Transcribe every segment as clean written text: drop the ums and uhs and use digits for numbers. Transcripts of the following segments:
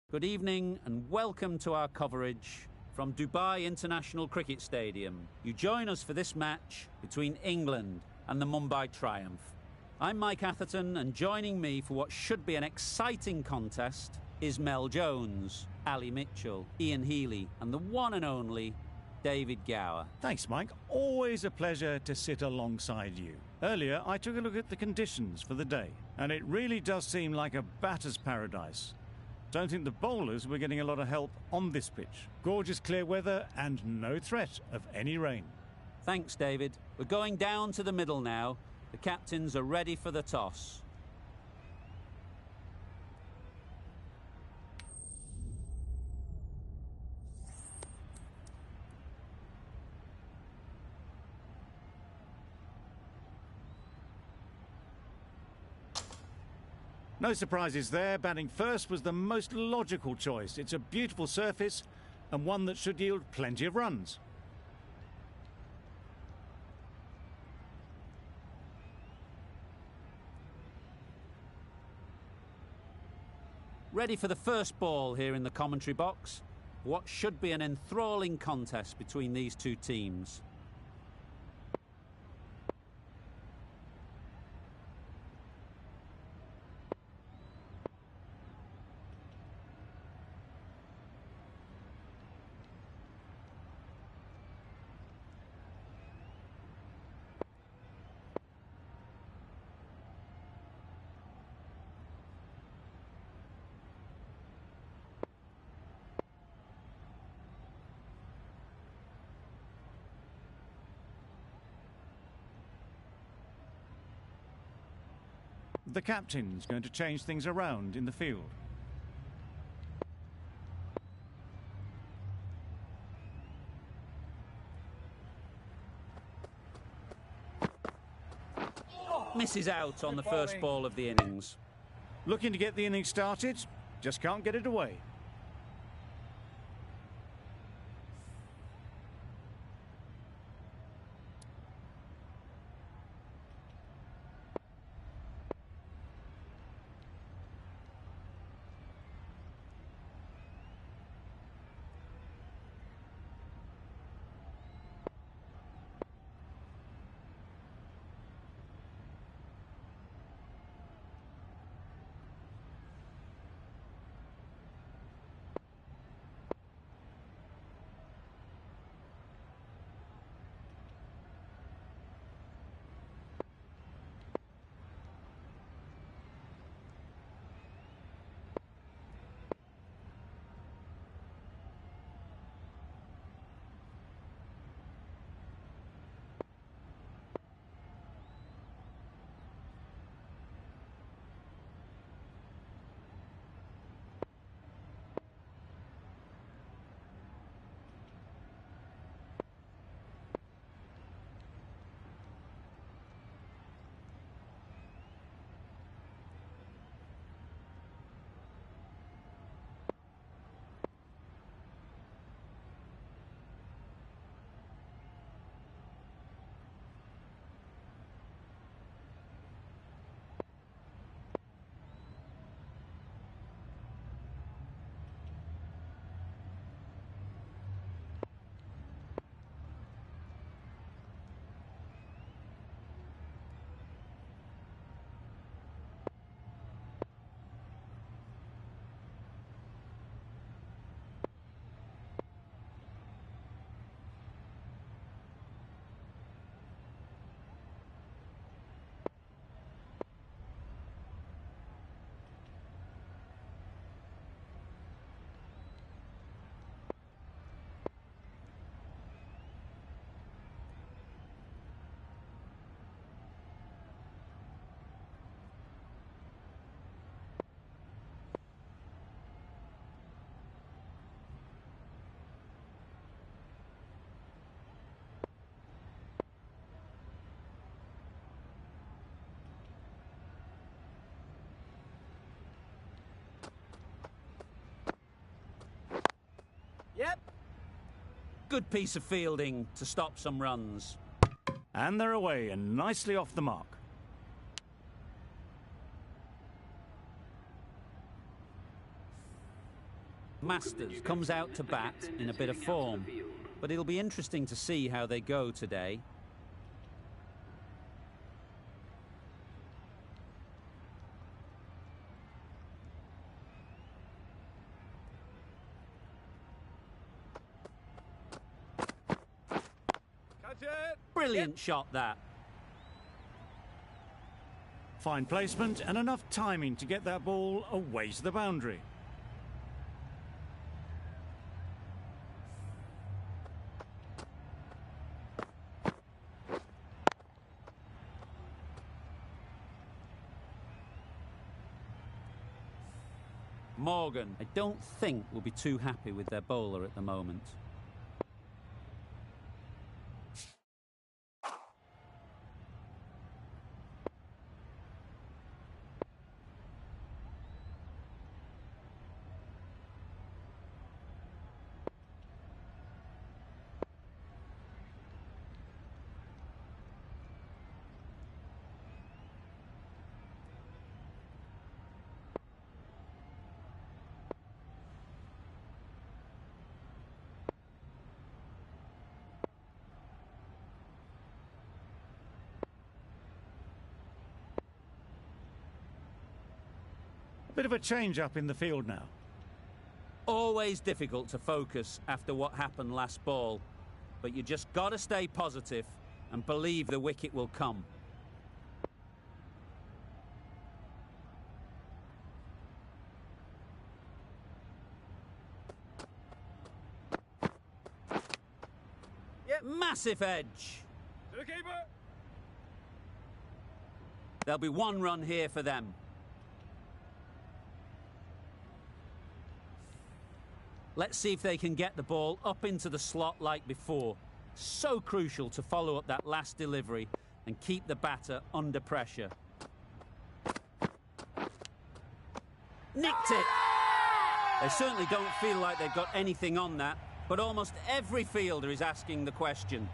Good evening and welcome to our coverage from Dubai International Cricket Stadium. You join us for this match between England and the Mumbai Triumph. I'm Mike Atherton, and joining me for what should be an exciting contest is Mel Jones, Ali Mitchell, Ian Healy and the one and only David Gower. Thanks, Mike. Always a pleasure to sit alongside you. Earlier, I took a look at the conditions for the day, and it really does seem like a batter's paradise. Don't think the bowlers were getting a lot of help on this pitch. Gorgeous clear weather and no threat of any rain. Thanks, David. We're going down to the middle now. The captains are ready for the toss. No surprises there. Batting first was the most logical choice. It's a beautiful surface and one that should yield plenty of runs. Ready for the first ball here in the commentary box. What should be an enthralling contest between these two teams. The captain's going to change things around in the field. Misses out on the first ball of the innings. Looking to get the innings started, just can't get it away. Yep. Good piece of fielding to stop some runs. And they're away and nicely off the mark. Masters comes out to bat in a bit of form, but it'll be interesting to see how they go today. Brilliant shot, that. Fine placement and enough timing to get that ball away to the boundary. Morgan, I don't think will be too happy with their bowler at the moment. Bit of a change up in the field now. Always difficult to focus after what happened last ball, but you just got to stay positive and believe the wicket will come. Yep. Massive edge. To the keeper. There'll be one run here for them. Let's see if they can get the ball up into the slot like before. So crucial to follow up that last delivery and keep the batter under pressure. Nicked it! They certainly don't feel like they've got anything on that, but almost every fielder is asking the question.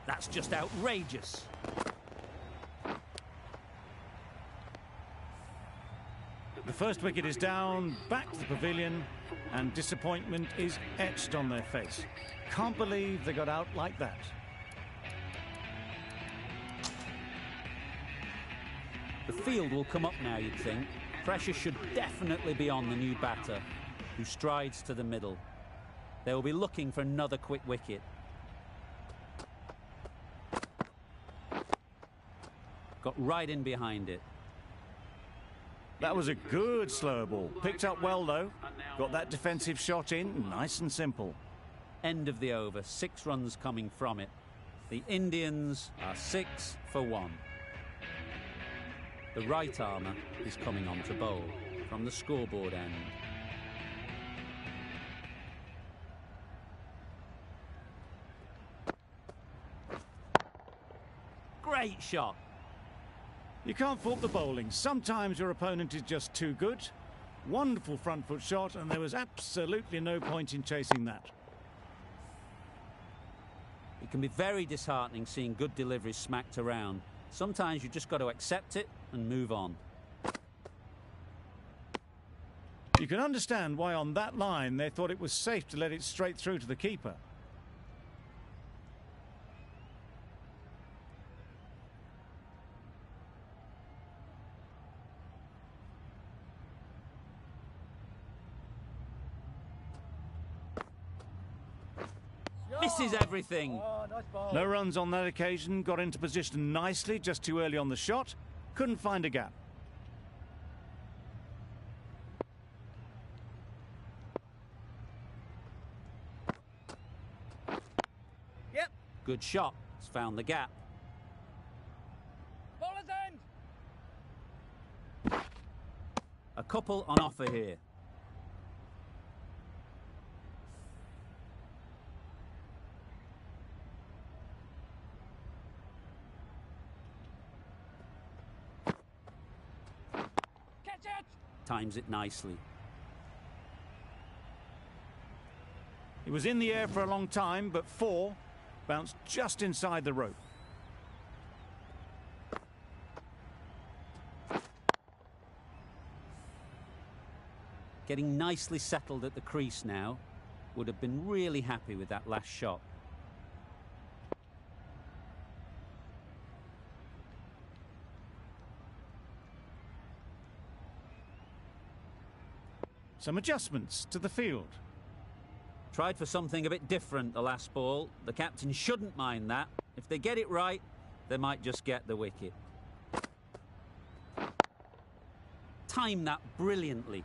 That's just outrageous. The first wicket is down, back to the pavilion, and disappointment is etched on their face. Can't believe they got out like that. The field will come up now, you'd think. Pressure should definitely be on the new batter, who strides to the middle. They will be looking for another quick wicket. Got right in behind it. That was a good slow ball. Picked up well, though. Got that defensive shot in, nice and simple. End of the over, 6 runs coming from it. The Indians are 6 for 1. The right armour is coming on to bowl from the scoreboard end. Great shot. You can't fault the bowling. Sometimes your opponent is just too good. Wonderful front foot shot, and there was absolutely no point in chasing that. It can be very disheartening seeing good deliveries smacked around. Sometimes you just got to accept it and move on. You can understand why on that line they thought it was safe to let it straight through to the keeper. Misses everything. Oh, nice ball. No runs on that occasion. Got into position nicely, just too early on the shot. Couldn't find a gap. Yep. Good shot. It's found the gap. Bowler's end. A couple on offer here. Times it nicely. It was in the air for a long time, but 4 bounced just inside the rope. getting nicely settled at the crease now. Would have been really happy with that last shot. Some adjustments to the field. Tried for something a bit different the last ball. The captain shouldn't mind that. If they get it right, they might just get the wicket. Timed that brilliantly.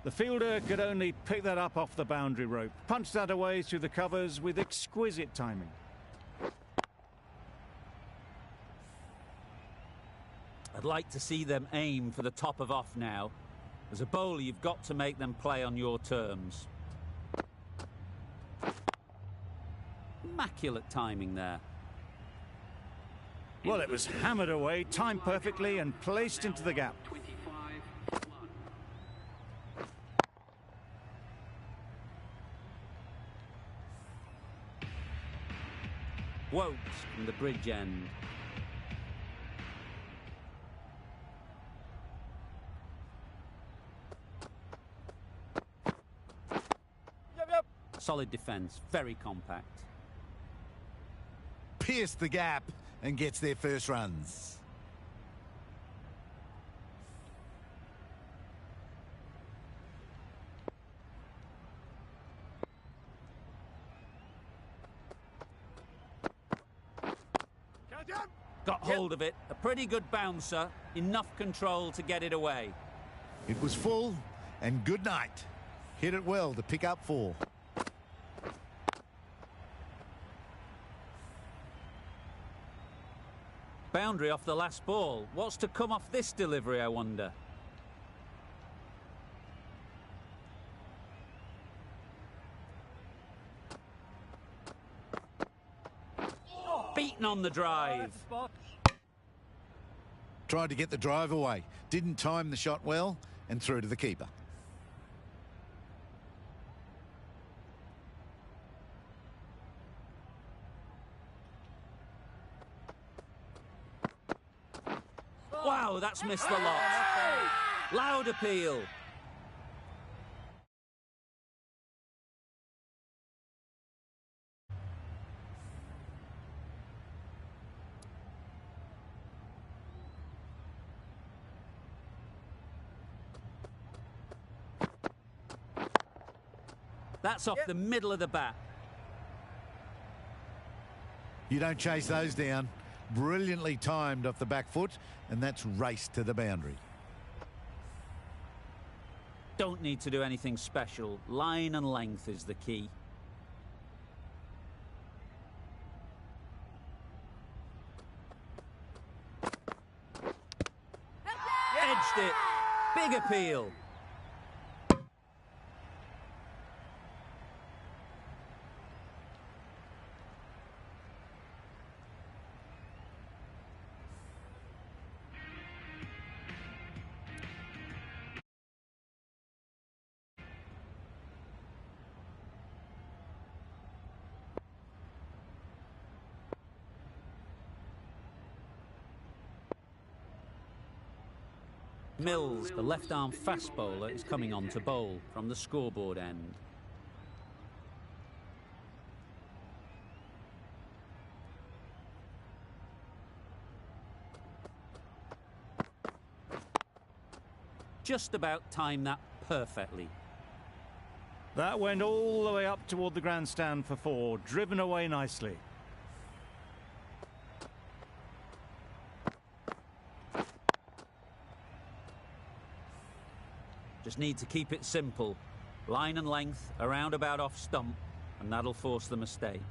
The fielder could only pick that up off the boundary rope. Punched that away through the covers with exquisite timing. I'd like to see them aim for the top of off now. As a bowler, you've got to make them play on your terms. Immaculate timing there. Well, it was hammered away, timed perfectly and placed into the gap. Wokes from the bridge end. Solid defence, very compact. Pierced the gap and gets their first runs. Got hold of it, a pretty good bouncer, enough control to get it away. It was full and good night. Hit it well to pick up 4. Boundary off the last ball. What's to come off this delivery, I wonder? Beaten on the drive. Tried to get the drive away. Didn't time the shot well and threw to the keeper. Wow, that's missed the lot. Loud appeal. That's off the middle of the bat. You don't chase those down. Brilliantly timed off the back foot, and that's raced to the boundary. Don't need to do anything special. Line and length is the key. Edged it. Big appeal. Mills, the left-arm fast bowler, is coming on to bowl from the scoreboard end. Just about timed that perfectly. That went all the way up toward the grandstand for 4, driven away nicely. Just need to keep it simple. Line and length, around about off stump, and that'll force the mistake.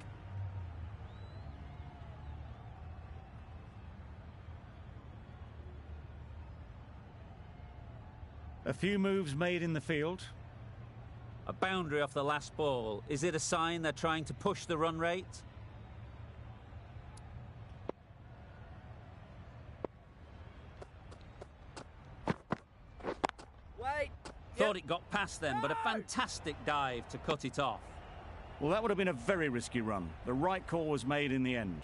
A few moves made in the field. A boundary off the last ball. Is it a sign they're trying to push the run rate? Thought it got past them, but a fantastic dive to cut it off. Well, that would have been a very risky run. The right call was made in the end.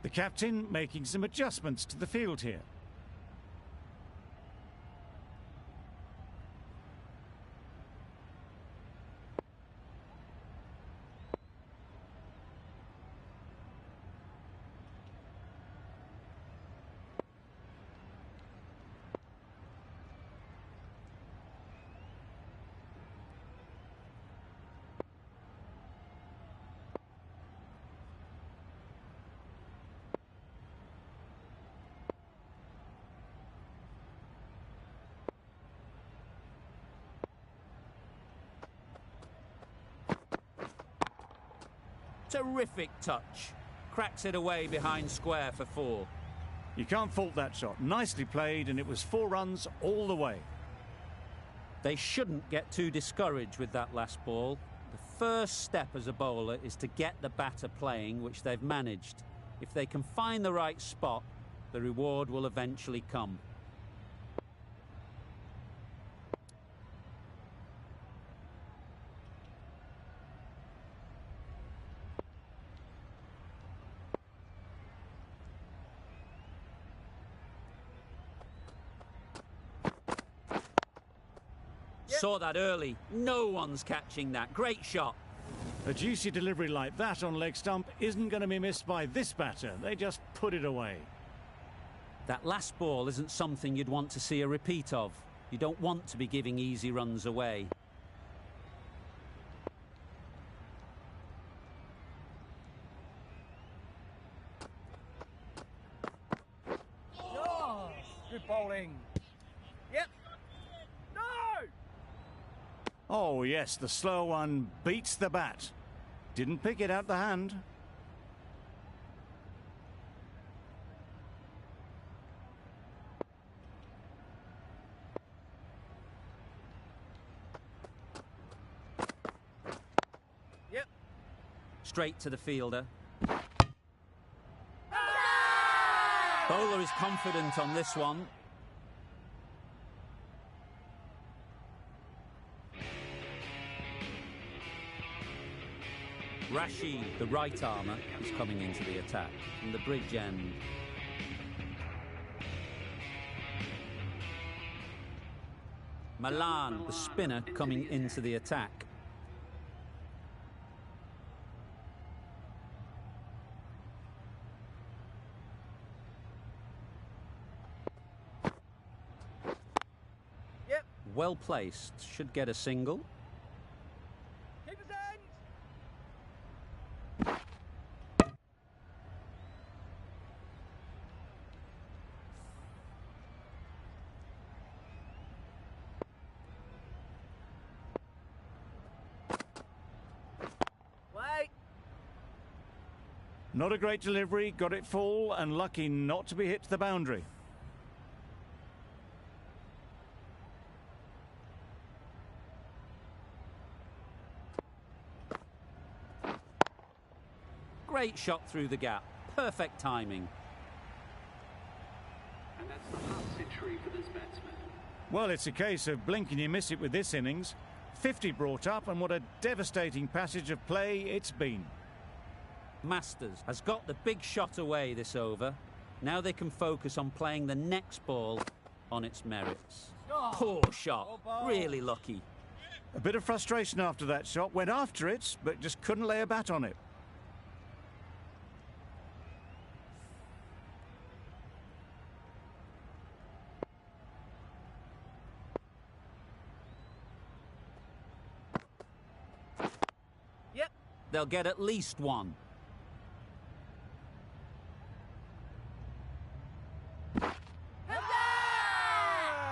The captain making some adjustments to the field here. Terrific touch. Cracks it away behind square for 4. You can't fault that shot. Nicely played, and it was 4 runs all the way. They shouldn't get too discouraged with that last ball. The first step as a bowler is to get the batter playing, which they've managed. If they can find the right spot, the reward will eventually come. Saw that early. No one's catching that. Great shot. A juicy delivery like that on leg stump isn't going to be missed by this batter. They just put it away. That last ball isn't something you'd want to see a repeat of. You don't want to be giving easy runs away. Oh, good bowling. Yep. No! Oh, yes, the slow one beats the bat. Didn't pick it out the hand. Yep. Straight to the fielder. Bowler is confident on this one. Rashid, the right armour, is coming into the attack from the bridge end. Malan, the spinner, coming into the attack. Yep. Well placed, should get a single. Keeper's end. Wait. Not a great delivery, got it full and lucky not to be hit to the boundary. Great shot through the gap. Perfect timing. And that's the half century for this batsman. Well, it's a case of blink and you miss it with this innings. 50 brought up, and what a devastating passage of play it's been. Masters has got the big shot away this over. Now they can focus on playing the next ball on its merits. Poor shot. Really lucky. A bit of frustration after that shot. Went after it, but just couldn't lay a bat on it. Yep. They'll get at least one.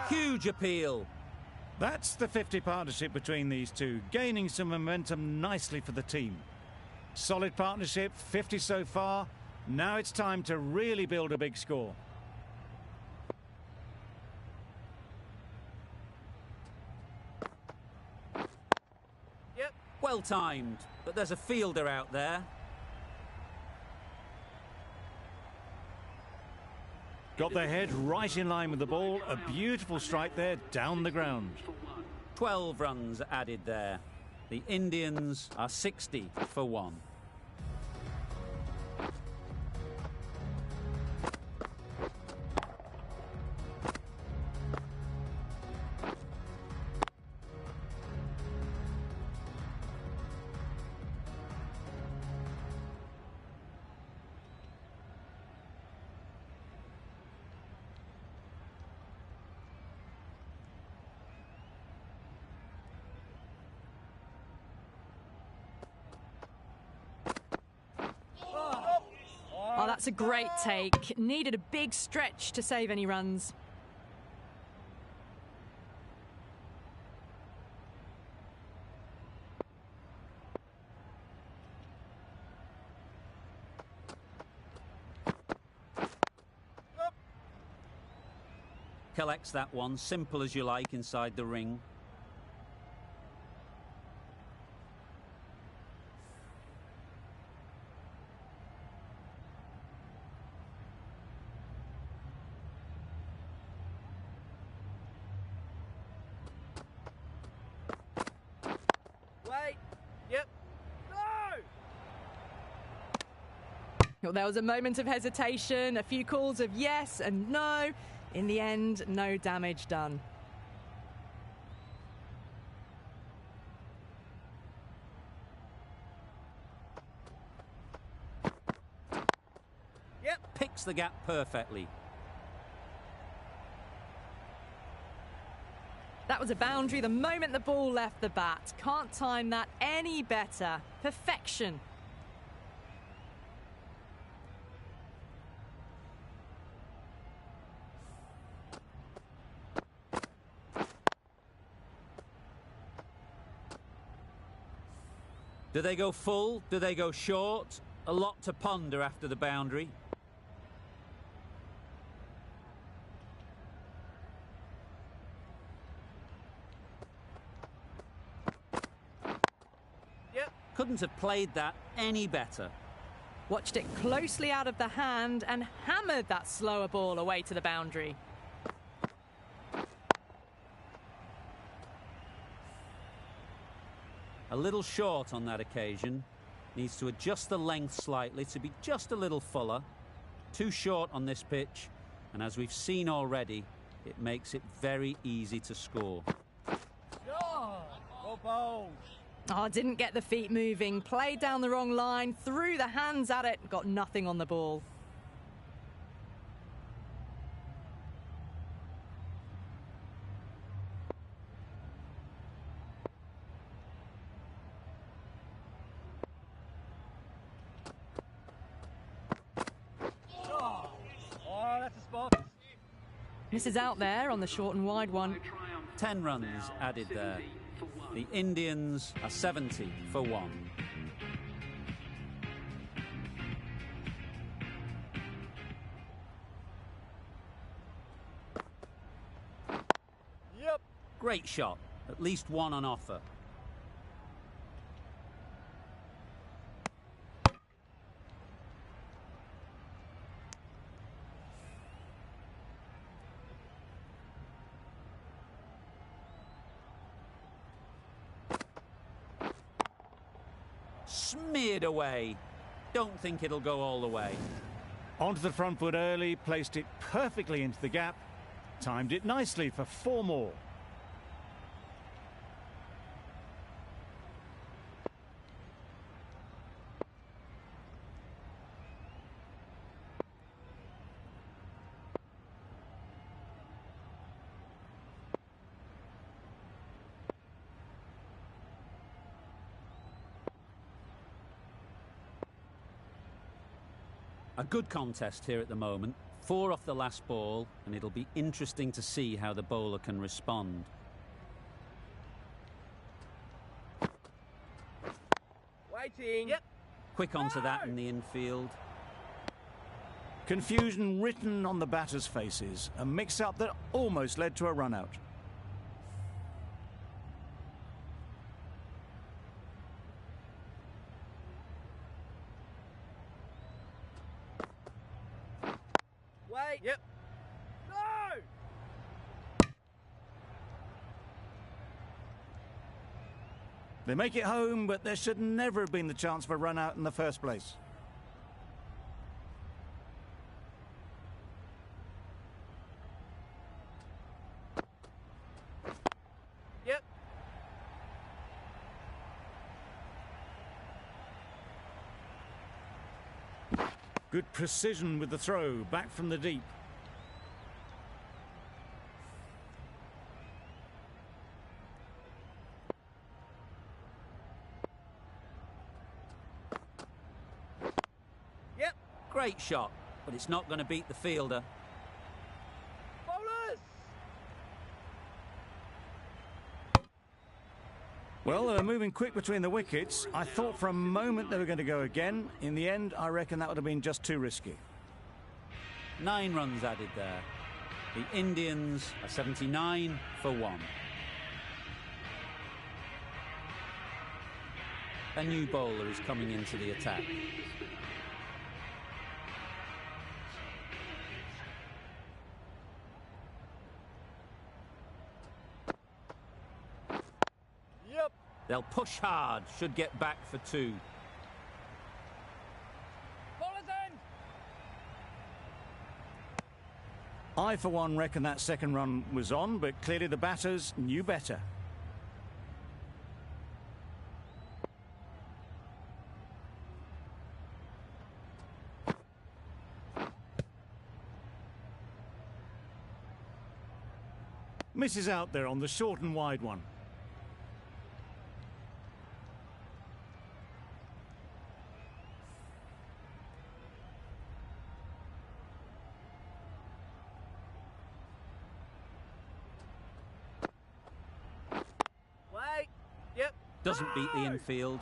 Huge appeal. That's the 50 partnership between these two, gaining some momentum nicely for the team. Solid partnership, 50 so far. Now it's time to really build a big score. Yep. Well timed, but there's a fielder out there. Got their head right in line with the ball. A beautiful strike there down the ground. 12 runs added there. The Indians are 60 for 1. That's a great take. Needed a big stretch to save any runs. Collects that one, simple as you like, inside the ring. Wait. Yep. No! Well, there was a moment of hesitation, a few calls of yes and no. In the end, no damage done. Yep. Picks the gap perfectly. That was a boundary the moment the ball left the bat. Can't time that any better. Perfection. Do they go full? Do they go short? A lot to ponder after the boundary. Yep. Couldn't have played that any better. Watched it closely out of the hand and hammered that slower ball away to the boundary. A little short on that occasion. Needs to adjust the length slightly to be just a little fuller. Too short on this pitch, and as we've seen already, it makes it very easy to score. Go balls. Oh, didn't get the feet moving, played down the wrong line, threw the hands at it, got nothing on the ball. Oh, that's a spot. This is out there on the short and wide one. 10 runs added there. The Indians are 70 for 1. Yep. Great shot. At least one on offer. Smeared away. Don't think it'll go all the way. Onto the front foot early, placed it perfectly into the gap, timed it nicely for 4 more. A good contest here at the moment. 4 off the last ball, and it'll be interesting to see how the bowler can respond. Waiting. Yep. Quick onto that in the infield. Confusion written on the batters' faces, a mix-up that almost led to a run-out. Wait. Yep. No! They make it home, but there should never have been the chance for a run-out in the first place. Yep. Good precision with the throw, back from the deep. Great shot, but it's not going to beat the fielder. Bowlers! Well, they were moving quick between the wickets. I thought for a moment they were going to go again. In the end, I reckon that would have been just too risky. 9 runs added there. The Indians are 79 for 1. A new bowler is coming into the attack. Yep. They'll push hard, should get back for 2. Bowlers end! I, for one, reckon that second run was on, but clearly the batters knew better. Misses out there on the short and wide one. Wait. Yep. Doesn't beat the infield.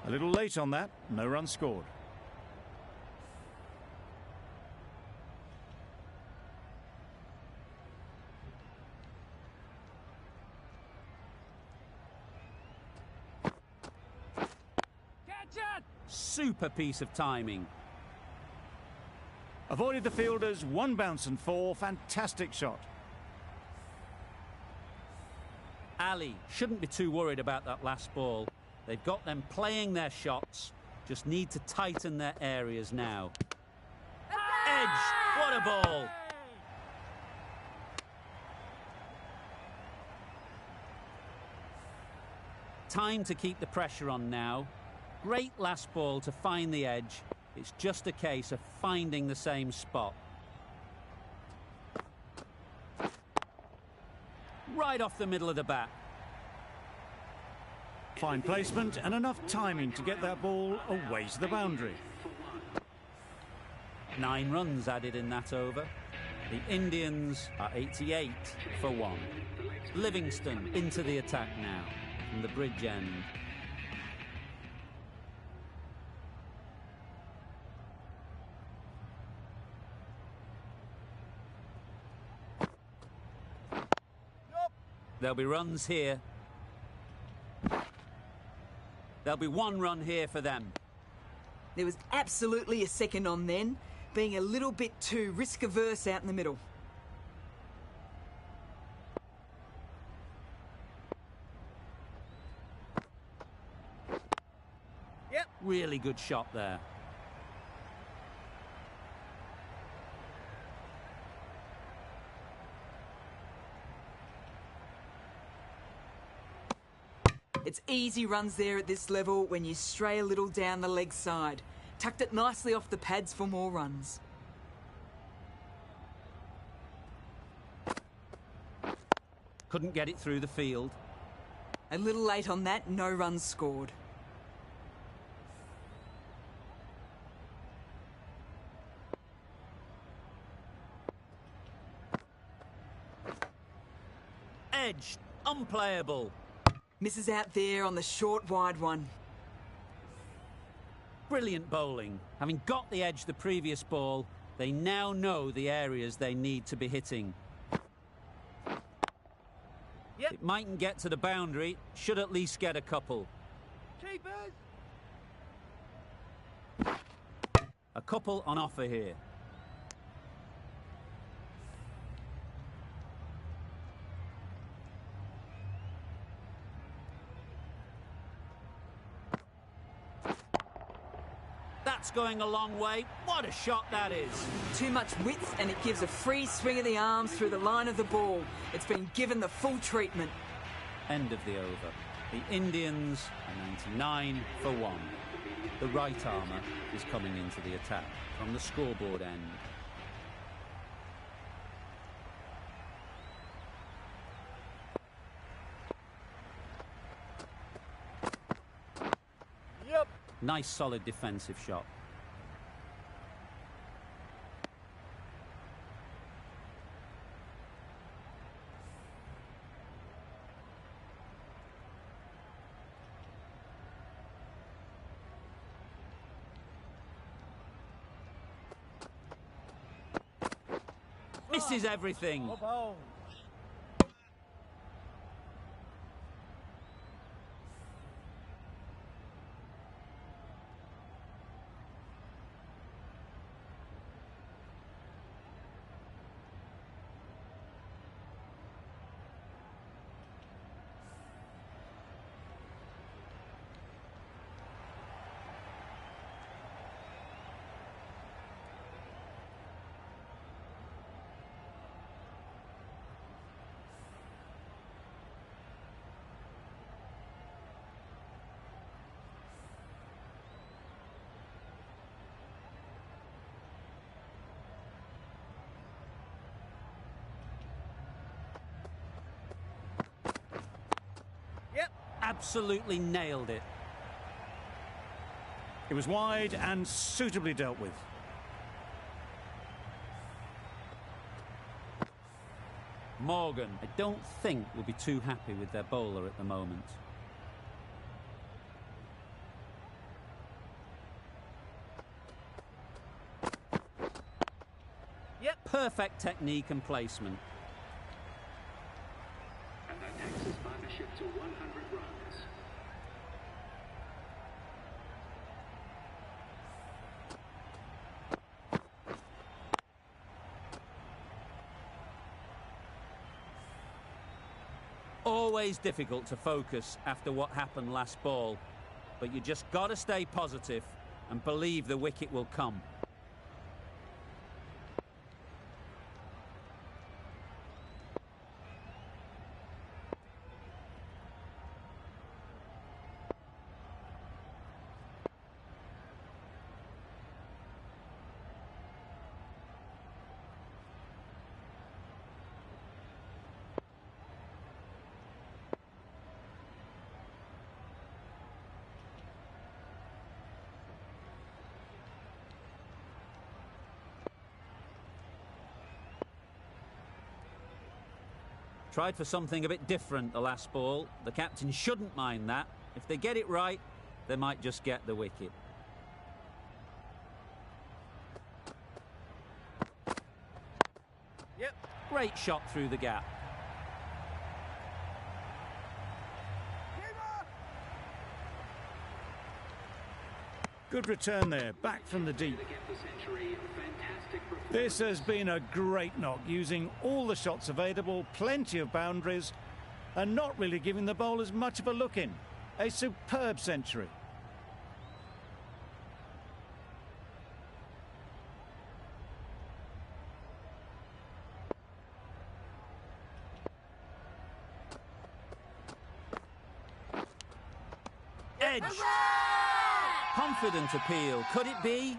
A little late on that, no run scored. Super piece of timing. Avoided the fielders, 1 bounce and 4. Fantastic shot. Ali shouldn't be too worried about that last ball. They've got them playing their shots, just need to tighten their areas now. Edge! What a ball! Time to keep the pressure on now. Great last ball to find the edge. It's just a case of finding the same spot. Right off the middle of the bat. Fine placement and enough timing to get that ball away to the boundary. 9 runs added in that over. The Indians are 88 for 1. Livingston into the attack now from the bridge end. There'll be runs here. There'll be 1 run here for them. There was absolutely a second on then, being a little bit too risk-averse out in the middle. Yep. Really good shot there. It's easy runs there at this level when you stray a little down the leg side. Tucked it nicely off the pads for more runs. Couldn't get it through the field. A little late on that, no runs scored. Edge, unplayable. Misses out there on the short, wide one. Brilliant bowling. Having got the edge the previous ball, they now know the areas they need to be hitting. Yep. It mightn't get to the boundary, should at least get a couple. Keepers! A couple on offer here. That's going a long way. What a shot that is. Too much width and it gives a free swing of the arms through the line of the ball. It's been given the full treatment. End of the over. The Indians are 99 for 1. The right armour is coming into the attack from the scoreboard end. Yep. Nice solid defensive shot. misses everything. Oh, ball. Yep. Absolutely nailed it. It was wide and suitably dealt with. Morgan, I don't think, will be too happy with their bowler at the moment. Yep. Perfect technique and placement. And that takes his partnership to 100 runs. Always difficult to focus after what happened last ball, but you just got to stay positive and believe the wicket will come. Tried for something a bit different the last ball. The captain shouldn't mind that. If they get it right, they might just get the wicket. Yep. Great shot through the gap. Good return there, back from the deep. To get the century, fantastic performance. This has been a great knock, using all the shots available, plenty of boundaries, and not really giving the bowlers much of a look in. A superb century. Edge. Confident appeal. Could it be?